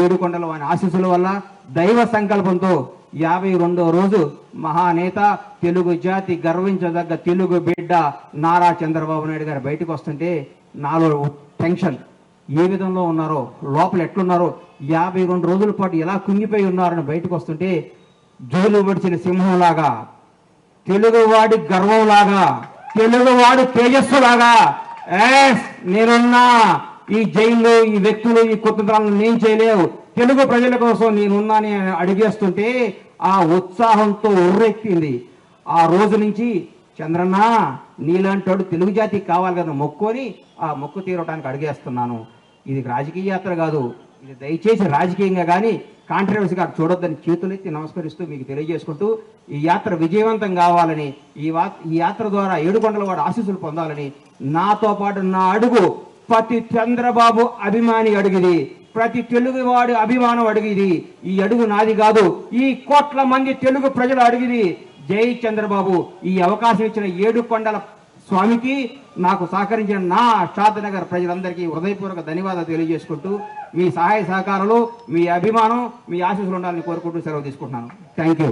ఏడుకొండల వారి ఆశీస్సుల వల్ల దైవ సంకల్పంతో 52వ రోజు మహానేత, తెలుగు జాతి గర్వించదగ్గ తెలుగు బిడ్డ నారా చంద్రబాబు నాయుడు గారు బయటకు వస్తుంటే నాలో టెన్షన్. ఏ విధంలో ఉన్నారో, లోపల ఎట్లున్నారో, 52 రోజుల పాటు ఎలా కుంగిపోయి ఉన్నారని బయటకు వస్తుంటే జోలు పడిచిన సింహంలాగా, తెలుగువాడి గర్వంలాగా, తెలుగువాడి తేజస్సులాగా నేనున్నా. ఈ జైల్లో ఈ వ్యక్తులు ఈ కుతంత్రాలను నేను చేయలేవు, తెలుగు ప్రజల కోసం నేనున్నాని అడిగేస్తుంటే ఆ ఉత్సాహంతో ఉర్రెక్కింది. ఆ రోజు నుంచి చంద్రన్న నీలాంటోడు తెలుగు జాతికి కావాలి కదా మొక్కుని ఆ మొక్కు తీరటానికి అడిగేస్తున్నాను. ఇది రాజకీయ యాత్ర కాదు, ఇది దయచేసి రాజకీయంగా కానీ కాంట్రవర్సీగా చూడొద్దని చేతులెత్తి నమస్కరిస్తూ మీకు తెలియజేసుకుంటూ ఈ యాత్ర విజయవంతం కావాలని, ఈ యాత్ర ద్వారా ఏడుకొండల వాడు ఆశీస్సులు పొందాలని నాతో పాటు నా అడుగు ప్రతి చంద్రబాబు అభిమాని అడిగిది, ప్రతి తెలుగువాడి అభిమానం అడిగిది. ఈ అడుగు నాది కాదు, ఈ కోట్ల మంది తెలుగు ప్రజలు అడిగిది. జై చంద్రబాబు. ఈ అవకాశం ఇచ్చిన ఏడుకొండల స్వామికి, నాకు సహకరించిన నా షాద్నగర్ ప్రజలందరికీ హృదయపూర్వక ధన్యవాదాలు తెలియజేసుకుంటూ మీ సహాయ సహకారాలు, మీ అభిమానం, మీ ఆశీస్సులు ఉండాలని కోరుకుంటూ సెలవు తీసుకుంటున్నాను. Thank you.